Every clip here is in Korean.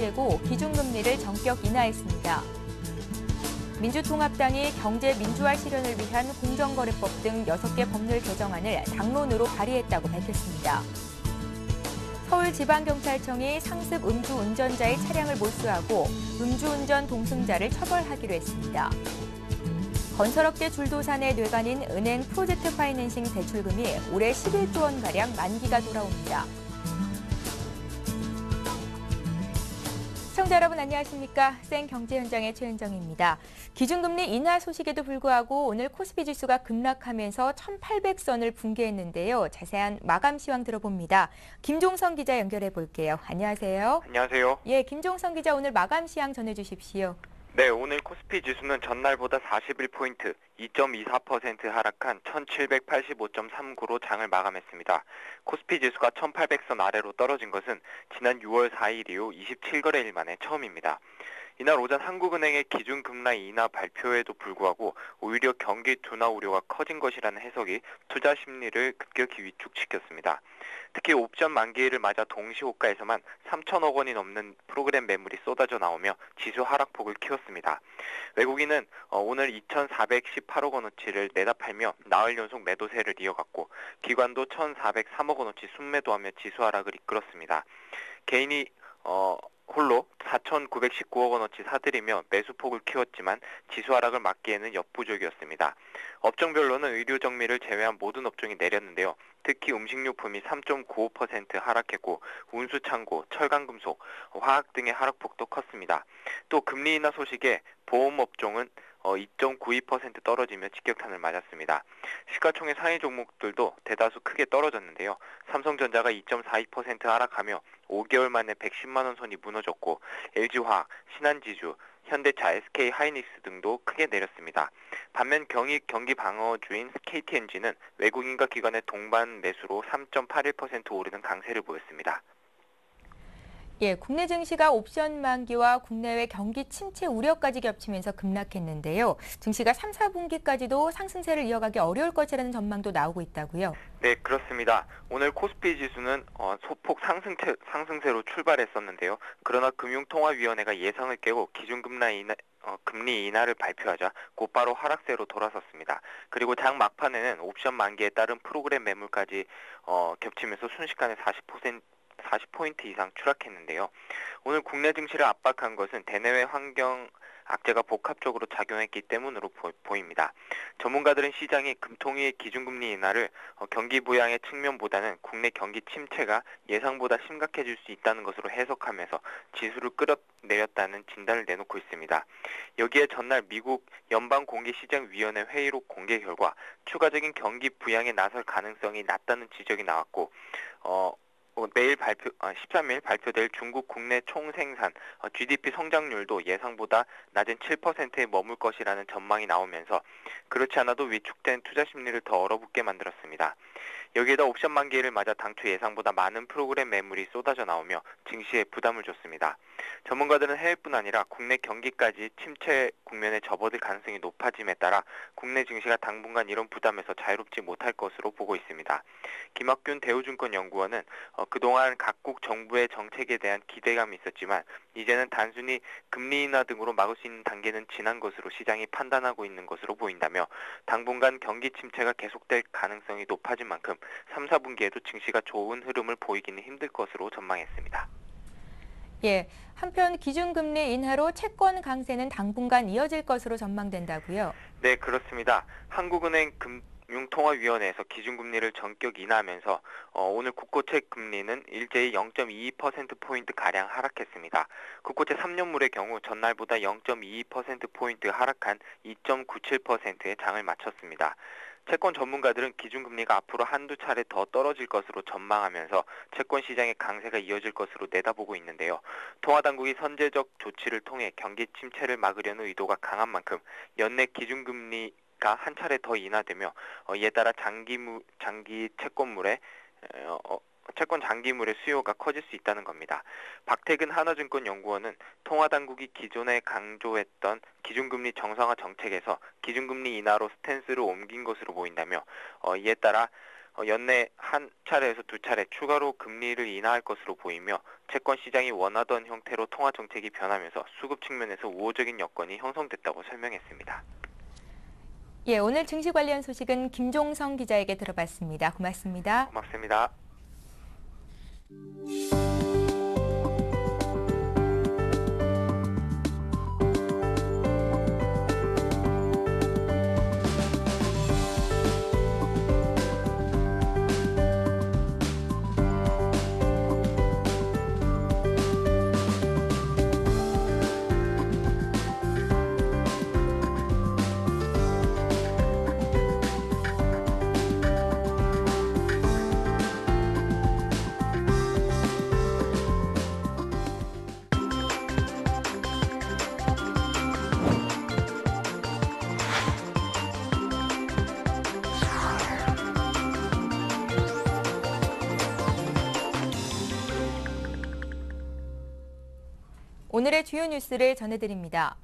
깨고 기준금리를 전격 인하했습니다. 민주통합당이 경제 민주화 실현을 위한 공정거래법 등 6개 법률 개정안을 당론으로 발의했다고 밝혔습니다. 서울지방경찰청이 상습 음주운전자의 차량을 몰수하고 음주운전 동승자를 처벌하기로 했습니다. 건설업계 줄도산의 뇌관인 은행 프로젝트 파이낸싱 대출금이 올해 11조 원가량 만기가 돌아옵니다. 시청자 여러분 안녕하십니까? 생경제현장의 최은정입니다. 기준금리 인하 소식에도 불구하고 오늘 코스피 지수가 급락하면서 1,800선을 붕괴했는데요. 자세한 마감 시황 들어봅니다. 김종성 기자 연결해 볼게요. 안녕하세요. 안녕하세요. 예, 김종성 기자 오늘 마감 시황 전해주십시오. 네, 오늘 코스피 지수는 전날보다 41포인트, 2.24% 하락한 1785.39로 장을 마감했습니다. 코스피 지수가 1800선 아래로 떨어진 것은 지난 6월 4일 이후 27거래일 만에 처음입니다. 이날 오전 한국은행의 기준금리 인하 발표에도 불구하고 오히려 경기 둔화 우려가 커진 것이라는 해석이 투자 심리를 급격히 위축시켰습니다. 특히 옵션 만기일을 맞아 동시호가에서만 3천억 원이 넘는 프로그램 매물이 쏟아져 나오며 지수 하락폭을 키웠습니다. 외국인은 오늘 2,418억 원어치를 내다 팔며 나흘 연속 매도세를 이어갔고 기관도 1,403억 원어치 순매도하며 지수 하락을 이끌었습니다. 개인이 홀로 4,919억 원어치 사들이며 매수폭을 키웠지만 지수 하락을 막기에는 역부족이었습니다. 업종별로는 의료 정밀을 제외한 모든 업종이 내렸는데요. 특히 음식료품이 3.95% 하락했고 운수 창고, 철강금속, 화학 등의 하락폭도 컸습니다. 또 금리 인하 소식에 보험 업종은 2.92% 떨어지며 직격탄을 맞았습니다. 시가총액 상위 종목들도 대다수 크게 떨어졌는데요. 삼성전자가 2.42% 하락하며 5개월 만에 110만 원 선이 무너졌고 LG화학, 신한지주, 현대차, SK하이닉스 등도 크게 내렸습니다. 반면 경기 방어주인 KTNG는 외국인과 기관의 동반 매수로 3.81% 오르는 강세를 보였습니다. 예, 국내 증시가 옵션 만기와 국내외 경기 침체 우려까지 겹치면서 급락했는데요. 증시가 3, 4분기까지도 상승세를 이어가기 어려울 것이라는 전망도 나오고 있다고요. 네, 그렇습니다. 오늘 코스피 지수는 소폭 상승세로 출발했었는데요. 그러나 금융통화위원회가 예상을 깨고 금리 인하를 발표하자 곧바로 하락세로 돌아섰습니다. 그리고 장 막판에는 옵션 만기에 따른 프로그램 매물까지 겹치면서 순식간에 40포인트 이상 추락했는데요. 오늘 국내 증시를 압박한 것은 대내외 환경 악재가 복합적으로 작용했기 때문으로 보입니다. 전문가들은 시장이 금통위의 기준금리 인하를 경기 부양의 측면보다는 국내 경기 침체가 예상보다 심각해질 수 있다는 것으로 해석하면서 지수를 끌어내렸다는 진단을 내놓고 있습니다. 여기에 전날 미국 연방공개시장위원회 회의록 공개 결과 추가적인 경기 부양에 나설 가능성이 낮다는 지적이 나왔고 내일 13일 발표될 중국 국내 총생산 GDP 성장률도 예상보다 낮은 7%에 머물 것이라는 전망이 나오면서 그렇지 않아도 위축된 투자 심리를 더 얼어붙게 만들었습니다. 여기에다 옵션 만기일을 맞아 당초 예상보다 많은 프로그램 매물이 쏟아져 나오며 증시에 부담을 줬습니다. 전문가들은 해외뿐 아니라 국내 경기까지 침체 국면에 접어들 가능성이 높아짐에 따라 국내 증시가 당분간 이런 부담에서 자유롭지 못할 것으로 보고 있습니다. 김학균 대우증권연구원은 그동안 각국 정부의 정책에 대한 기대감이 있었지만 이제는 단순히 금리 인하 등으로 막을 수 있는 단계는 지난 것으로 시장이 판단하고 있는 것으로 보인다며 당분간 경기 침체가 계속될 가능성이 높아진 만큼 3, 4분기에도 증시가 좋은 흐름을 보이기는 힘들 것으로 전망했습니다. 예, 한편 기준금리 인하로 채권 강세는 당분간 이어질 것으로 전망된다고요? 네, 그렇습니다. 한국은행 금융통화위원회에서 기준금리를 전격 인하하면서 오늘 국고채 금리는 일제히 0.22%포인트가량 하락했습니다. 국고채 3년물의 경우 전날보다 0.22%포인트 하락한 2.97%의 장을 마쳤습니다. 채권 전문가들은 기준금리가 앞으로 한두 차례 더 떨어질 것으로 전망하면서 채권 시장의 강세가 이어질 것으로 내다보고 있는데요. 통화당국이 선제적 조치를 통해 경기 침체를 막으려는 의도가 강한 만큼 연내 기준금리가 한 차례 더 인하되며 이에 따라 장기 채권 장기물의 수요가 커질 수 있다는 겁니다. 박태근 한화증권연구원은 통화당국이 기존에 강조했던 기준금리 정상화 정책에서 기준금리 인하로 스탠스를 옮긴 것으로 보인다며 이에 따라 연내 한 차례에서 두 차례 추가로 금리를 인하할 것으로 보이며 채권 시장이 원하던 형태로 통화 정책이 변하면서 수급 측면에서 우호적인 여건이 형성됐다고 설명했습니다. 예, 오늘 증시 관련 소식은 김종성 기자에게 들어봤습니다. 고맙습니다. 고맙습니다. 오늘의 주요 뉴스를 전해드립니다.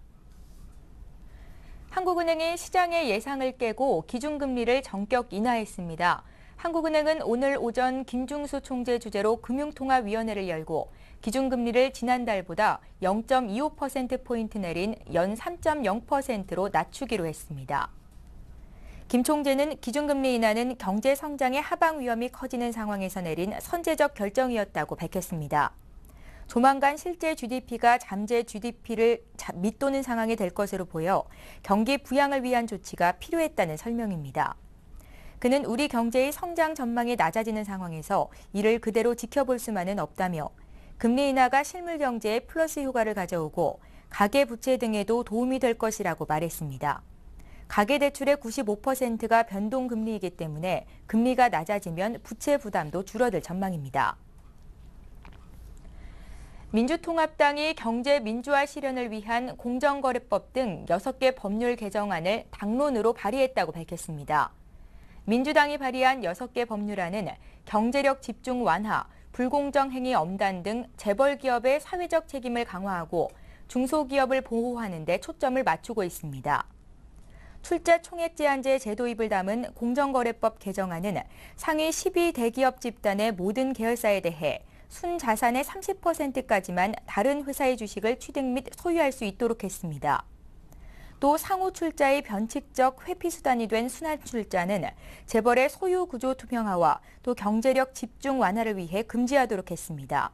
한국은행이 시장의 예상을 깨고 기준금리를 전격 인하했습니다. 한국은행은 오늘 오전 김중수 총재 주재로 금융통화위원회를 열고 기준금리를 지난달보다 0.25%포인트 내린 연 3.0%로 낮추기로 했습니다. 김 총재는 기준금리 인하는 경제 성장의 하방 위험이 커지는 상황에서 내린 선제적 결정이었다고 밝혔습니다. 조만간 실제 GDP가 잠재 GDP를 밑도는 상황이 될 것으로 보여 경기 부양을 위한 조치가 필요했다는 설명입니다. 그는 우리 경제의 성장 전망이 낮아지는 상황에서 이를 그대로 지켜볼 수만은 없다며 금리 인하가 실물 경제에 플러스 효과를 가져오고 가계부채 등에도 도움이 될 것이라고 말했습니다. 가계대출의 95%가 변동금리이기 때문에 금리가 낮아지면 부채 부담도 줄어들 전망입니다. 민주통합당이 경제 민주화 실현을 위한 공정거래법 등 6개 법률 개정안을 당론으로 발의했다고 밝혔습니다. 민주당이 발의한 6개 법률안은 경제력 집중 완화, 불공정 행위 엄단 등 재벌 기업의 사회적 책임을 강화하고 중소기업을 보호하는 데 초점을 맞추고 있습니다. 출자 총액 제한제 제도입을 담은 공정거래법 개정안은 상위 12 대기업 집단의 모든 계열사에 대해 순자산의 30%까지만 다른 회사의 주식을 취득 및 소유할 수 있도록 했습니다. 또 상호 출자의 변칙적 회피 수단이 된 순환 출자는 재벌의 소유 구조 투명화와 또 경제력 집중 완화를 위해 금지하도록 했습니다.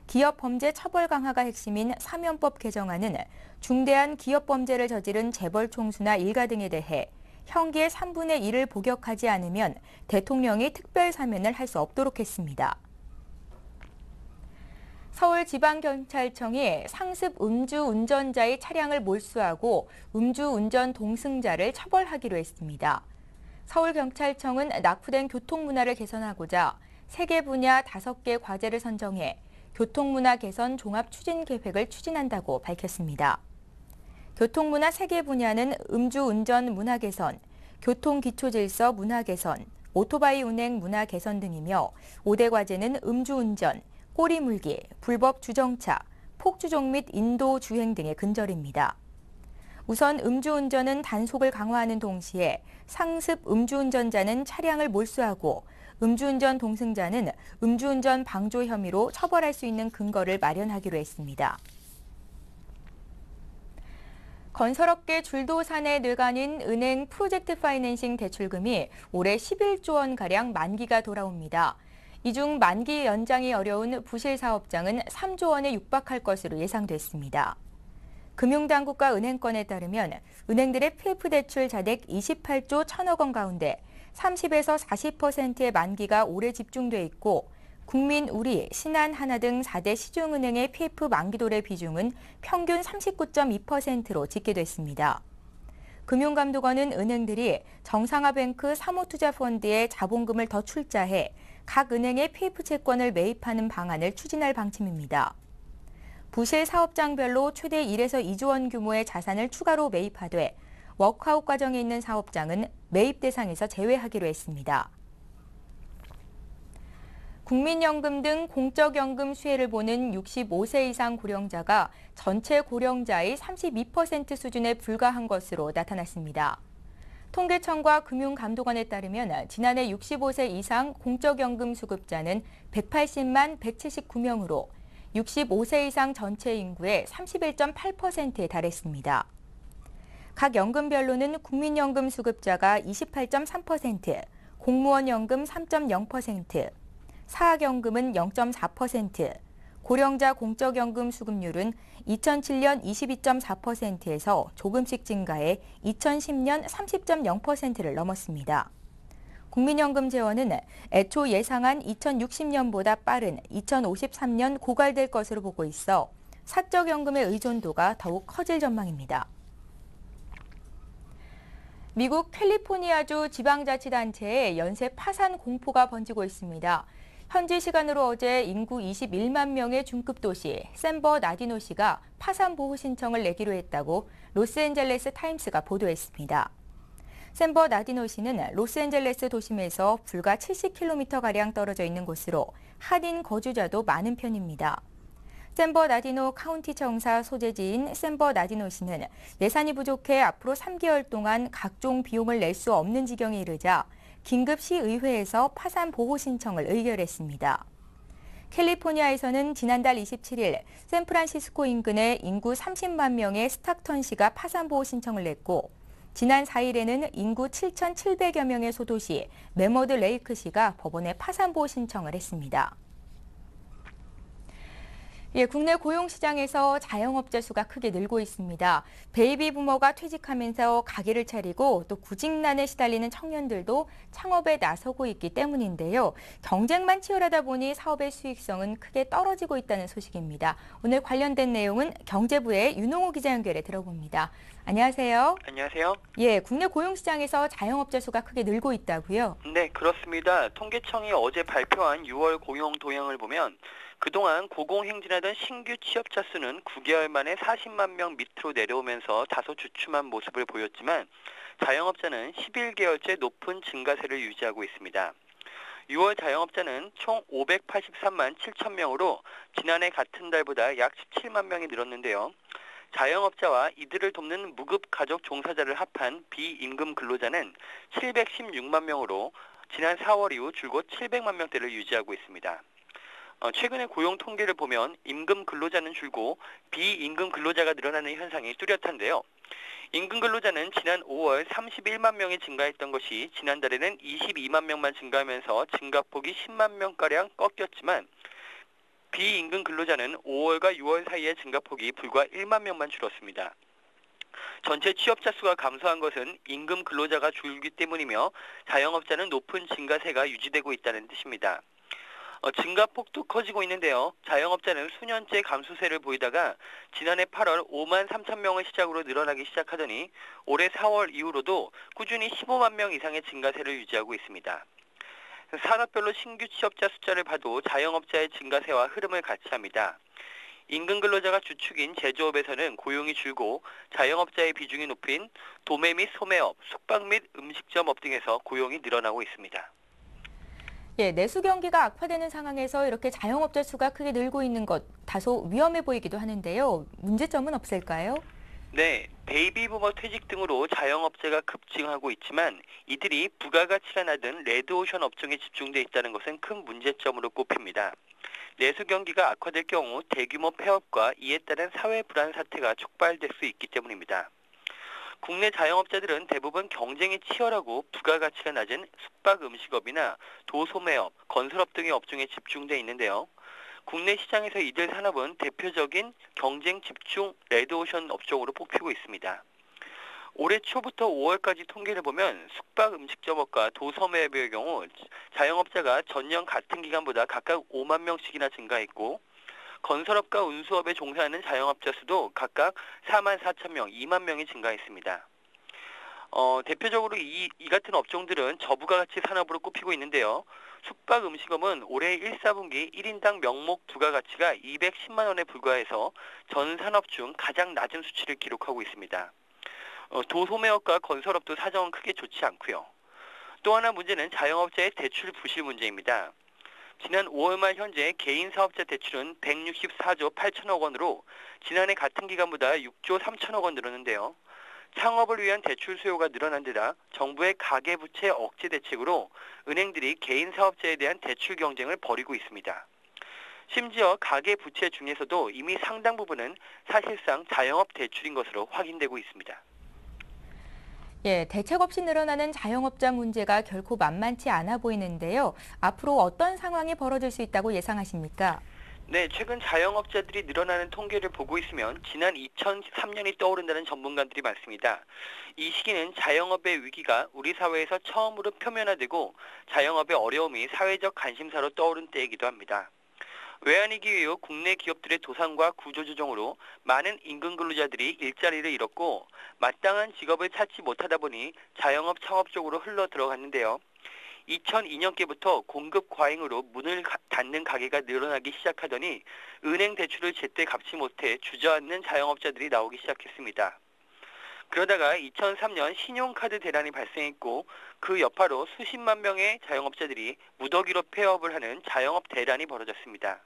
기업 범죄 처벌 강화가 핵심인 사면법 개정안은 중대한 기업 범죄를 저지른 재벌 총수나 일가 등에 대해 형기의 3분의 1을 복역하지 않으면 대통령이 특별 사면을 할 수 없도록 했습니다. 서울지방경찰청이 상습 음주 운전자의 차량을 몰수하고 음주운전 동승자를 처벌하기로 했습니다. 서울경찰청은 낙후된 교통문화를 개선하고자 3개 분야 5개 과제를 선정해 교통문화 개선 종합추진계획을 추진한다고 밝혔습니다. 교통문화 3개 분야는 음주운전 문화 개선, 교통기초질서 문화 개선, 오토바이 운행 문화 개선 등이며 5대 과제는 음주운전, 꼬리 물기, 불법 주정차, 폭주종 및 인도 주행 등의 근절입니다. 우선 음주운전은 단속을 강화하는 동시에 상습 음주운전자는 차량을 몰수하고 음주운전 동승자는 음주운전 방조 혐의로 처벌할 수 있는 근거를 마련하기로 했습니다. 건설업계 줄도산의 뇌관인 은행 프로젝트 파이낸싱 대출금이 올해 11조 원가량 만기가 돌아옵니다. 이 중 만기 연장이 어려운 부실 사업장은 3조 원에 육박할 것으로 예상됐습니다. 금융당국과 은행권에 따르면 은행들의 PF 대출 잔액 28조 1천억 원 가운데 30에서 40%의 만기가 올해 집중돼 있고 국민, 우리, 신한, 하나 등 4대 시중은행의 PF 만기도래 비중은 평균 39.2%로 집계됐습니다. 금융감독원은 은행들이 정상화뱅크 사모투자펀드에 자본금을 더 출자해 각 은행의 PF 채권을 매입하는 방안을 추진할 방침입니다. 부실 사업장별로 최대 1에서 2조 원 규모의 자산을 추가로 매입하되 워크아웃 과정에 있는 사업장은 매입 대상에서 제외하기로 했습니다. 국민연금 등 공적연금 수혜를 보는 65세 이상 고령자가 전체 고령자의 32% 수준에 불과한 것으로 나타났습니다. 통계청과 금융감독원에 따르면 지난해 65세 이상 공적연금 수급자는 180만 179명으로 65세 이상 전체 인구의 31.8%에 달했습니다. 각 연금별로는 국민연금 수급자가 28.3%, 공무원연금 3.0%, 사학연금은 0.4%, 고령자 공적연금 수급률은 2007년 22.4%에서 조금씩 증가해 2010년 30.0%를 넘었습니다. 국민연금 재원은 애초 예상한 2060년보다 빠른 2053년 고갈될 것으로 보고 있어 사적연금의 의존도가 더욱 커질 전망입니다. 미국 캘리포니아주 지방자치단체에 연쇄 파산 공포가 번지고 있습니다. 현지 시간으로 어제 인구 21만 명의 중급 도시 샌버나디노시가 파산 보호 신청을 내기로 했다고 로스앤젤레스 타임스가 보도했습니다. 샌버나디노시는 로스앤젤레스 도심에서 불과 70km가량 떨어져 있는 곳으로 한인 거주자도 많은 편입니다. 샌버나디노 카운티 청사 소재지인 샌버나디노시는 예산이 부족해 앞으로 3개월 동안 각종 비용을 낼 수 없는 지경에 이르자 긴급 시의회에서 파산 보호 신청을 의결했습니다. 캘리포니아에서는 지난달 27일 샌프란시스코 인근의 인구 30만 명의 스탁턴시가 파산 보호 신청을 냈고 지난 4일에는 인구 7,700여 명의 소도시 메머드 레이크시가 법원에 파산 보호 신청을 했습니다. 국내 고용시장에서 자영업자 수가 크게 늘고 있습니다. 베이비 부머가 퇴직하면서 가게를 차리고 또 구직난에 시달리는 청년들도 창업에 나서고 있기 때문인데요. 경쟁만 치열하다 보니 사업의 수익성은 크게 떨어지고 있다는 소식입니다. 오늘 관련된 내용은 경제부의 윤홍호 기자 연결해 들어봅니다. 안녕하세요. 안녕하세요. 국내 고용시장에서 자영업자 수가 크게 늘고 있다고요? 네, 그렇습니다. 통계청이 어제 발표한 6월 고용 동향을 보면 그동안 고공행진하던 신규 취업자 수는 9개월 만에 40만 명 밑으로 내려오면서 다소 주춤한 모습을 보였지만 자영업자는 11개월째 높은 증가세를 유지하고 있습니다. 6월 자영업자는 총 583만 7천 명으로 지난해 같은 달보다 약 17만 명이 늘었는데요. 자영업자와 이들을 돕는 무급 가족 종사자를 합한 비임금 근로자는 716만 명으로 지난 4월 이후 줄곧 700만 명대를 유지하고 있습니다. 최근의 고용 통계를 보면 임금 근로자는 줄고 비임금 근로자가 늘어나는 현상이 뚜렷한데요. 임금 근로자는 지난 5월 31만 명이 증가했던 것이 지난달에는 22만 명만 증가하면서 증가폭이 10만 명가량 꺾였지만 비임금 근로자는 5월과 6월 사이의 증가폭이 불과 1만 명만 줄었습니다. 전체 취업자 수가 감소한 것은 임금 근로자가 줄기 때문이며 자영업자는 높은 증가세가 유지되고 있다는 뜻입니다. 증가폭도 커지고 있는데요. 자영업자는 수년째 감소세를 보이다가 지난해 8월 5만 3천 명을 시작으로 늘어나기 시작하더니 올해 4월 이후로도 꾸준히 15만 명 이상의 증가세를 유지하고 있습니다. 산업별로 신규 취업자 숫자를 봐도 자영업자의 증가세와 흐름을 같이 합니다. 임금 근로자가 주축인 제조업에서는 고용이 줄고 자영업자의 비중이 높인 도매 및 소매업, 숙박 및 음식점업 등에서 고용이 늘어나고 있습니다. 내수 경기가 악화되는 상황에서 이렇게 자영업자 수가 크게 늘고 있는 것 다소 위험해 보이기도 하는데요. 문제점은 없을까요? 네, 베이비 부머 퇴직 등으로 자영업자가 급증하고 있지만 이들이 부가가치가 낮은 레드오션 업종에 집중돼 있다는 것은 큰 문제점으로 꼽힙니다. 내수 경기가 악화될 경우 대규모 폐업과 이에 따른 사회 불안 사태가 촉발될 수 있기 때문입니다. 국내 자영업자들은 대부분 경쟁이 치열하고 부가가치가 낮은 숙박 음식업이나 도소매업, 건설업 등의 업종에 집중돼 있는데요. 국내 시장에서 이들 산업은 대표적인 경쟁 집중 레드오션 업종으로 뽑히고 있습니다. 올해 초부터 5월까지 통계를 보면 숙박 음식점업과 도소매업의 경우 자영업자가 전년 같은 기간보다 각각 5만 명씩이나 증가했고 건설업과 운수업에 종사하는 자영업자 수도 각각 4만 4천 명, 2만 명이 증가했습니다. 대표적으로 이 같은 업종들은 저부가가치 산업으로 꼽히고 있는데요. 숙박 음식업은 올해 1, 4분기 1인당 명목 부가가치가 210만 원에 불과해서 전 산업 중 가장 낮은 수치를 기록하고 있습니다. 도소매업과 건설업도 사정은 크게 좋지 않고요. 또 하나 문제는 자영업자의 대출 부실 문제입니다. 지난 5월 말 현재 개인 사업자 대출은 164조 8천억 원으로 지난해 같은 기간보다 6조 3천억 원 늘었는데요. 창업을 위한 대출 수요가 늘어난 데다 정부의 가계부채 억제 대책으로 은행들이 개인 사업자에 대한 대출 경쟁을 벌이고 있습니다. 심지어 가계부채 중에서도 이미 상당 부분은 사실상 자영업 대출인 것으로 확인되고 있습니다. 예, 대책 없이 늘어나는 자영업자 문제가 결코 만만치 않아 보이는데요. 앞으로 어떤 상황이 벌어질 수 있다고 예상하십니까? 네, 최근 자영업자들이 늘어나는 통계를 보고 있으면 지난 2003년이 떠오른다는 전문가들이 많습니다. 이 시기는 자영업의 위기가 우리 사회에서 처음으로 표면화되고 자영업의 어려움이 사회적 관심사로 떠오른 때이기도 합니다. 외환위기 이후 국내 기업들의 도산과 구조조정으로 많은 임금 근로자들이 일자리를 잃었고 마땅한 직업을 찾지 못하다 보니 자영업 창업 쪽으로 흘러 들어갔는데요. 2002년께부터 공급 과잉으로 문을 닫는 가게가 늘어나기 시작하더니 은행 대출을 제때 갚지 못해 주저앉는 자영업자들이 나오기 시작했습니다. 그러다가 2003년 신용카드 대란이 발생했고 그 여파로 수십만 명의 자영업자들이 무더기로 폐업을 하는 자영업 대란이 벌어졌습니다.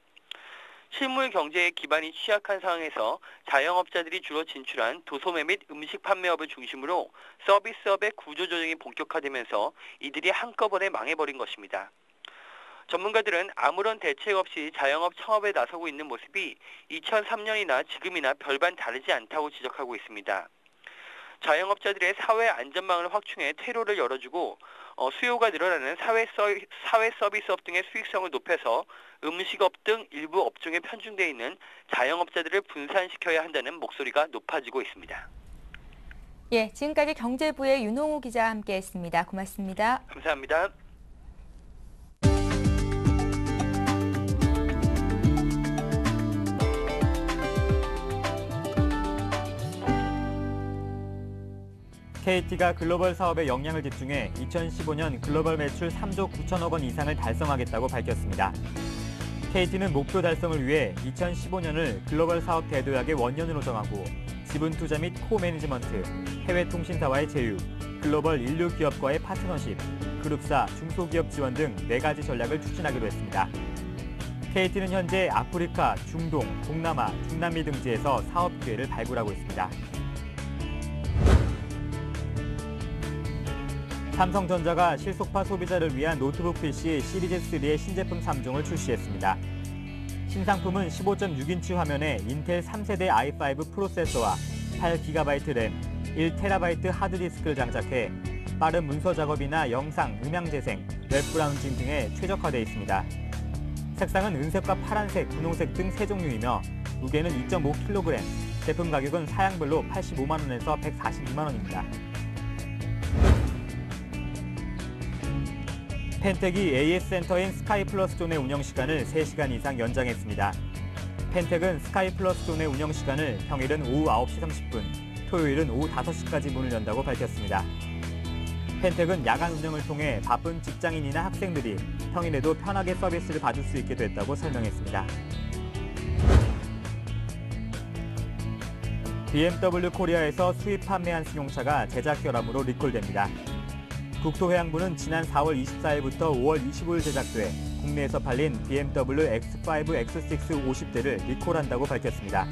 실물 경제의 기반이 취약한 상황에서 자영업자들이 주로 진출한 도소매 및 음식 판매업을 중심으로 서비스업의 구조조정이 본격화되면서 이들이 한꺼번에 망해버린 것입니다. 전문가들은 아무런 대책 없이 자영업 창업에 나서고 있는 모습이 2003년이나 지금이나 별반 다르지 않다고 지적하고 있습니다. 자영업자들의 사회 안전망을 확충해 퇴로를 열어주고 수요가 늘어나는 사회 서비스업 등의 수익성을 높여서 음식업 등 일부 업종에 편중되어 있는 자영업자들을 분산시켜야 한다는 목소리가 높아지고 있습니다. 예, 지금까지 경제부의 윤홍우 기자와 함께했습니다. 고맙습니다. 감사합니다. KT가 글로벌 사업에 역량을 집중해 2015년 글로벌 매출 3조 9천억 원 이상을 달성하겠다고 밝혔습니다. KT는 목표 달성을 위해 2015년을 글로벌 사업 대도약의 원년으로 정하고 지분 투자 및 코매니지먼트, 해외 통신사와의 제휴, 글로벌 인류 기업과의 파트너십, 그룹사, 중소기업 지원 등 4가지 전략을 추진하기로 했습니다. KT는 현재 아프리카, 중동, 동남아, 중남미 등지에서 사업 기회를 발굴하고 있습니다. 삼성전자가 실속파 소비자를 위한 노트북 PC 시리즈3의 신제품 3종을 출시했습니다. 신상품은 15.6인치 화면에 인텔 3세대 i5 프로세서와 8GB 램, 1TB 하드디스크를 장착해 빠른 문서 작업이나 영상, 음향 재생, 웹 브라우징 등에 최적화되어 있습니다. 색상은 은색과 파란색, 분홍색 등 3종류이며 무게는 2.5kg, 제품 가격은 사양별로 85만 원에서 142만 원입니다. 펜텍이 AS 센터인 스카이 플러스 존의 운영 시간을 3시간 이상 연장했습니다. 펜텍은 스카이 플러스 존의 운영 시간을 평일은 오후 9시 30분, 토요일은 오후 5시까지 문을 연다고 밝혔습니다. 펜텍은 야간 운영을 통해 바쁜 직장인이나 학생들이 평일에도 편하게 서비스를 받을 수 있게 됐다고 설명했습니다. BMW 코리아에서 수입 판매한 승용차가 제작 결함으로 리콜됩니다. 국토해양부는 지난 4월 24일부터 5월 25일 제작돼 국내에서 팔린 BMW X5, X6 50대를 리콜한다고 밝혔습니다.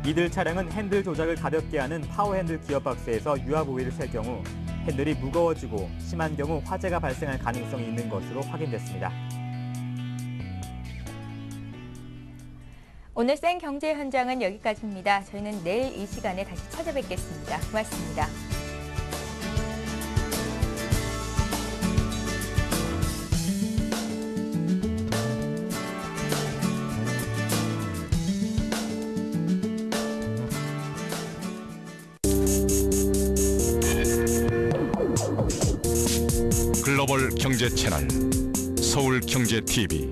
이들 차량은 핸들 조작을 가볍게 하는 파워핸들 기어박스에서 유압 오일을 셀 경우 핸들이 무거워지고 심한 경우 화재가 발생할 가능성이 있는 것으로 확인됐습니다. 오늘 생경제 현장은 여기까지입니다. 저희는 내일 이 시간에 다시 찾아뵙겠습니다. 고맙습니다. 글로벌 경제 채널 서울경제TV.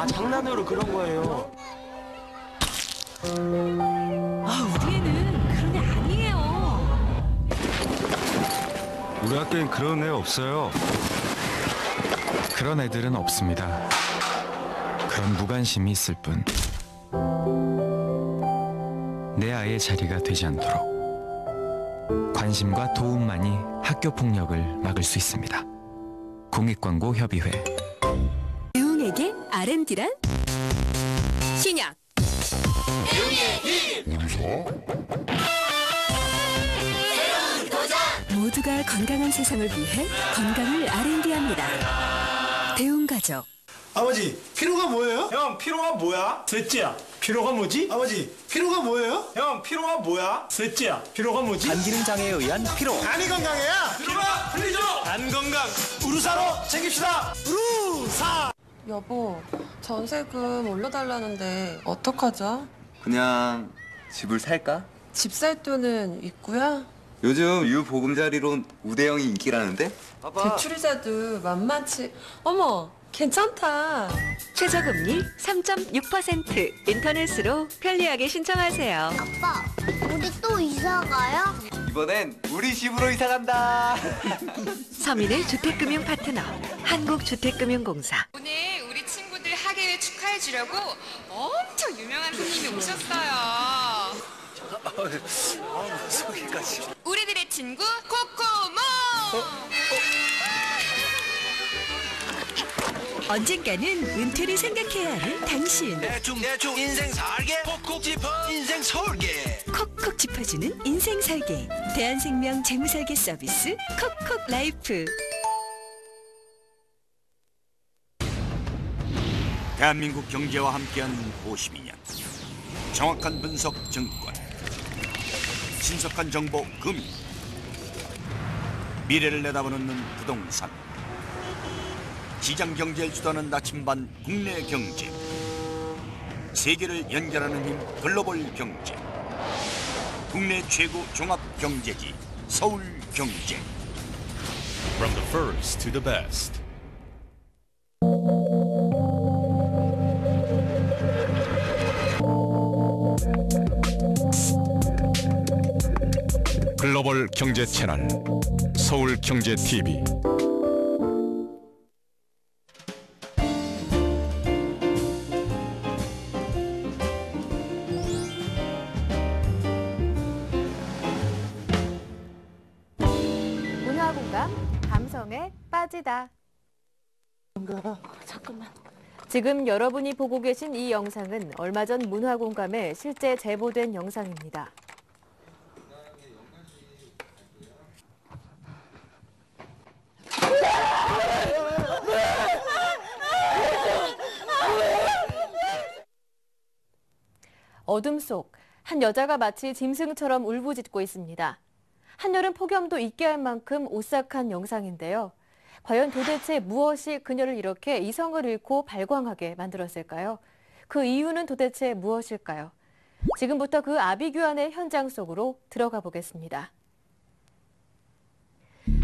장난으로 그런 거예요. 우리 애는 그런 애 아니에요. 우리 학교엔 그런 애 없어요. 그런 애들은 없습니다. 그런 무관심이 있을 뿐. 내 아이의 자리가 되지 않도록 관심과 도움만이 학교 폭력을 막을 수 있습니다. 공익광고협의회. 유흥에게 R&D란? 신약. 유흥의 모두가 건강한 세상을 위해 건강을 R&D합니다. 대웅가족. 아버지, 피로가 뭐예요? 형, 피로가 뭐야? 셋째야, 피로가 뭐지? 아버지, 피로가 뭐예요? 형, 피로가 뭐야? 셋째야, 피로가 뭐지? 간기능 장애에 의한 피로. 간이 건강해야 피로가 풀리죠. 간 건강 우루사로 챙깁시다. 우루사. 여보, 전세금 올려달라는데 어떡하죠? 그냥 집을 살까? 집 살 돈은 있고요. 요즘 유보금자리론 우대형이 인기라는데? 대출이자도 만만치. 어머, 괜찮다. 최저금리 3.6%. 인터넷으로 편리하게 신청하세요. 아빠, 우리 또 이사 가요? 이번엔 우리 집으로 이사 간다. 서민의 주택금융 파트너 한국주택금융공사. 오늘 우리 친구들 학예회 축하해 주려고 엄청 유명한 손님이 오셨어요. 소개까지. 우리들의 친구 코코모. 언젠가는 은퇴를 생각해야 하는 당신. 대충 인생 살게. 콕콕 짚어 인생 설계. 콕콕 짚어주는 인생 설계. 대한생명 재무설계 서비스 콕콕 라이프. 대한민국 경제와 함께한 52년. 정확한 분석 증권. 신속한 정보 금융. 미래를 내다보는 눈 부동산. 시장 경제를 주도하는 나침반 국내 경제. 세계를 연결하는 힘 글로벌 경제. 국내 최고 종합 경제지 서울 경제. From the first to the best. 글로벌 경제 채널 서울 경제 TV. 문화공감 감성에 빠지다. 잠깐만. 지금 여러분이 보고 계신 이 영상은 얼마 전 문화공감에 실제 제보된 영상입니다. 어둠 속 한 여자가 마치 짐승처럼 울부짖고 있습니다. 한여름 폭염도 있게 할 만큼 오싹한 영상인데요. 과연 도대체 무엇이 그녀를 이렇게 이성을 잃고 발광하게 만들었을까요? 그 이유는 도대체 무엇일까요? 지금부터 그 아비규환의 현장 속으로 들어가 보겠습니다.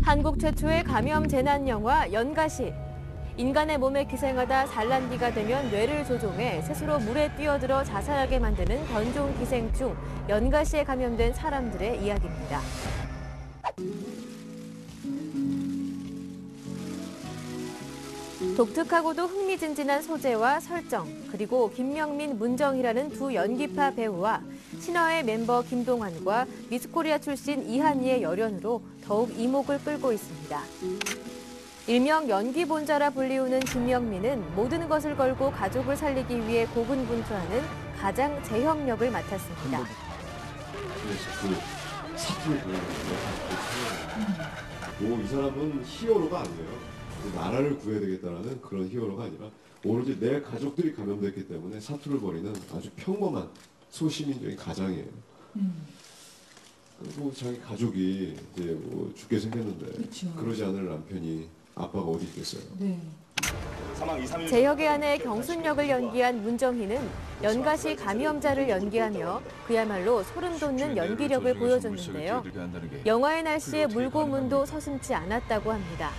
한국 최초의 감염 재난 영화 연가시. 인간의 몸에 기생하다 산란기가 되면 뇌를 조종해 스스로 물에 뛰어들어 자살하게 만드는 변종 기생 중 연가시에 감염된 사람들의 이야기입니다. 독특하고도 흥미진진한 소재와 설정, 그리고 김명민, 문정희라는 두 연기파 배우와 신화의 멤버 김동환과 미스코리아 출신 이한이의 열연으로 더욱 이목을 끌고 있습니다. 일명 연기본자라 불리우는 김명민은 모든 것을 걸고 가족을 살리기 위해 고군분투하는 가장 제형 역을 맡았습니다. 그 사투를 보여주는 이 사람은 히어로가 아니에요. 나라를 구해야 되겠다라는 그런 히어로가 아니라 오로지 내 가족들이 감염됐기 때문에 사투를 벌이는 아주 평범한 소시민적인 가장이에요. 그리고 자기 가족이 이제 뭐 죽게 생겼는데 그렇죠. 그러지 않을 남편이 아빠가 어디 있겠어요. 네. 제혁의 아내 경순역을 연기한 문정희는 연가시 감염자를 연기하며 그야말로 소름 돋는 연기력을 보여줬는데요. 영화의 날씨에 물고문도 서슴지 않았다고 합니다.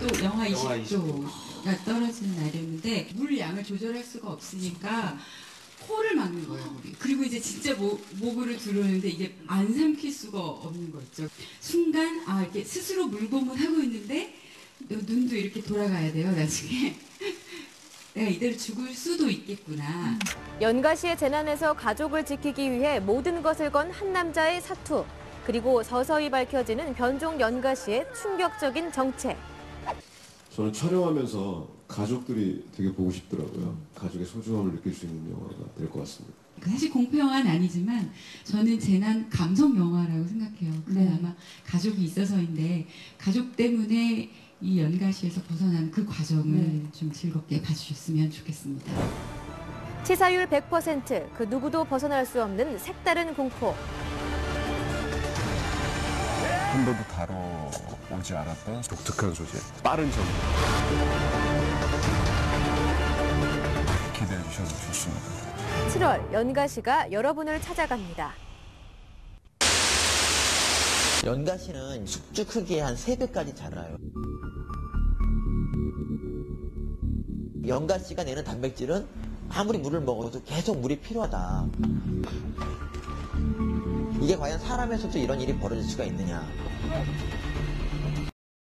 또 영하 20도가 떨어지는 날이었는데 물 양을 조절할 수가 없으니까 코를 막는 거예요, 우리. 그리고 이제 진짜 목으로 들어오는데 이게 안 삼킬 수가 없는 거 있죠. 순간 이렇게 스스로 물고문하고 있는데 눈도 이렇게 돌아가야 돼요, 나중에. 내가 이대로 죽을 수도 있겠구나. 연가시의 재난에서 가족을 지키기 위해 모든 것을 건 한 남자의 사투, 그리고 서서히 밝혀지는 변종 연가시의 충격적인 정체. 저는 촬영하면서 가족들이 되게 보고 싶더라고요. 가족의 소중함을 느낄 수 있는 영화가 될 것 같습니다. 사실 공포 영화는 아니지만 저는 재난 감성 영화라고 생각해요. 그건 네. 아마 가족이 있어서인데 가족 때문에 이 연가시에서 벗어난 그 과정을 좀 즐겁게 봐주셨으면 좋겠습니다. 치사율 100%, 그 누구도 벗어날 수 없는 색다른 공포. 한 번도 다뤄오지 않았던 독특한 소재, 빠른 전개. 기대해 주셔서 좋습니다. 7월 연가시가 여러분을 찾아갑니다. 연가시는 숙주 크기의 한 3배까지 자라요. 연가시가 내는 단백질은 아무리 물을 먹어도 계속 물이 필요하다. 이게 과연 사람에서도 이런 일이 벌어질 수가 있느냐.